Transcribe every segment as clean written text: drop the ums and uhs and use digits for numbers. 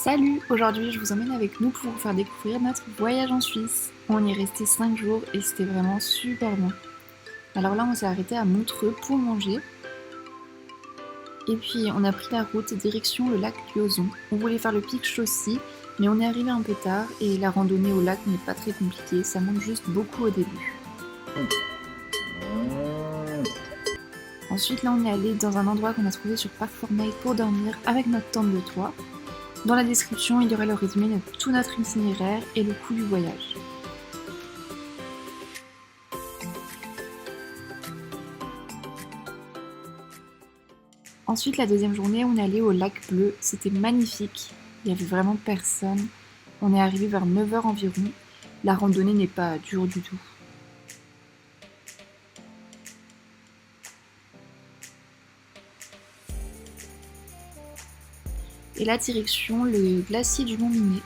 Salut! Aujourd'hui, je vous emmène avec nous pour vous faire découvrir notre voyage en Suisse. On y est resté 5 jours et c'était vraiment super bon. Alors là, on s'est arrêté à Montreux pour manger. Et puis, on a pris la route direction le lac Liozon. On voulait faire le pic aussi, mais on est arrivé un peu tard et la randonnée au lac n'est pas très compliquée, ça monte juste beaucoup au début. Ensuite, là, on est allé dans un endroit qu'on a trouvé sur Parc Formel pour dormir avec notre tente de toit. Dans la description, il y aura le résumé de tout notre itinéraire et le coût du voyage. Ensuite, la deuxième journée, on est allé au lac Bleu. C'était magnifique. Il n'y avait vraiment personne. On est arrivé vers 9 h environ. La randonnée n'est pas dure du tout. Et là, direction le glacier du Mont Minet.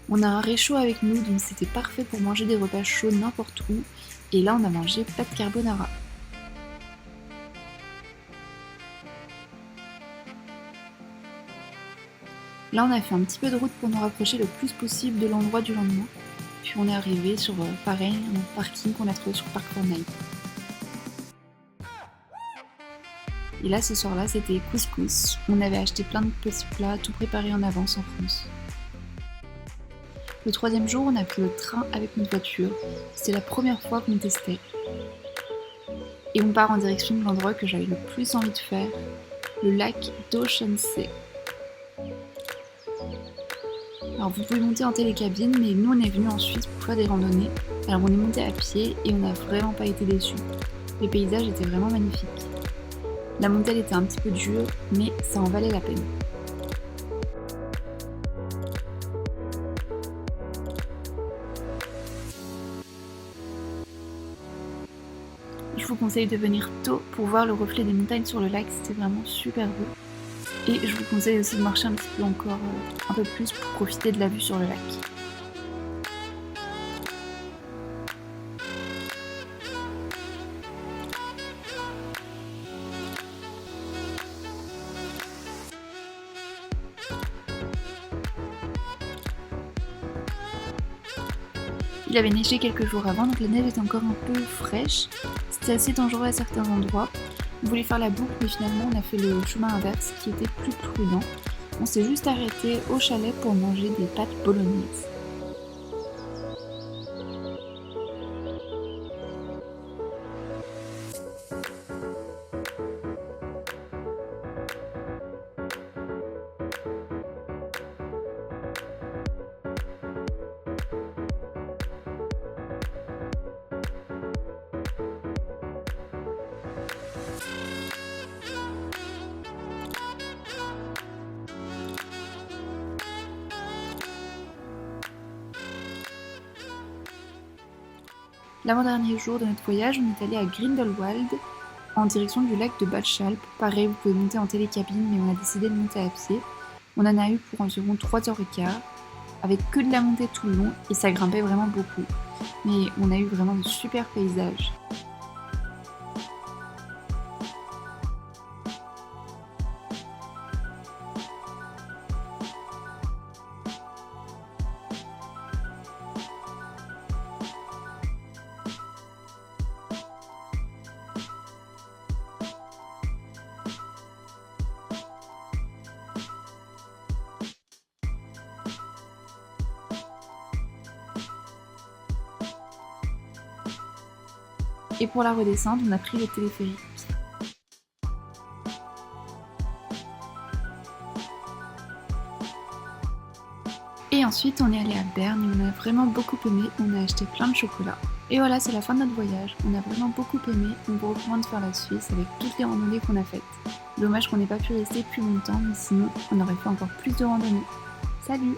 On a un réchaud avec nous, donc c'était parfait pour manger des repas chauds n'importe où. Et là, on a mangé pâte carbonara. Là, on a fait un petit peu de route pour nous rapprocher le plus possible de l'endroit du lendemain. Puis on est arrivé sur, pareil, un parking qu'on a trouvé sur Parc Fornaille. Et là, ce soir-là, c'était couscous. On avait acheté plein de petits plats, tout préparé en avance en France. Le troisième jour, on a pris le train avec notre voiture. C'était la première fois qu'on testait. Et on part en direction de l'endroit que j'avais le plus envie de faire, le lac d'Oschensee. Alors vous pouvez monter en télécabine, mais nous on est venus en Suisse pour faire des randonnées. Alors on est monté à pied et on n'a vraiment pas été déçus. Les paysages étaient vraiment magnifiques. La montée elle était un petit peu dure, mais ça en valait la peine. Je vous conseille de venir tôt pour voir le reflet des montagnes sur le lac, c'était vraiment super beau. Et je vous conseille aussi de marcher un petit peu encore, un peu plus pour profiter de la vue sur le lac. Il avait neigé quelques jours avant, donc la neige était encore un peu fraîche. C'était assez dangereux à certains endroits. On voulait faire la boucle, mais finalement on a fait le chemin inverse qui était plus prudent. On s'est juste arrêté au chalet pour manger des pâtes bolognaises. L'avant-dernier jour de notre voyage, on est allé à Grindelwald, en direction du lac de Balchalp. Pareil, vous pouvez monter en télécabine, mais on a décidé de monter à pied. On en a eu pour environ 3h15, avec que de la montée tout le long, et ça grimpait vraiment beaucoup. Mais on a eu vraiment de super paysages. Et pour la redescente, on a pris le téléphérique. Et ensuite, on est allé à Berne et on a vraiment beaucoup aimé. On a acheté plein de chocolat. Et voilà, c'est la fin de notre voyage. On a vraiment beaucoup aimé. On vous recommande de faire la Suisse avec toutes les randonnées qu'on a faites. Dommage qu'on n'ait pas pu rester plus longtemps, mais sinon, on aurait fait encore plus de randonnées. Salut!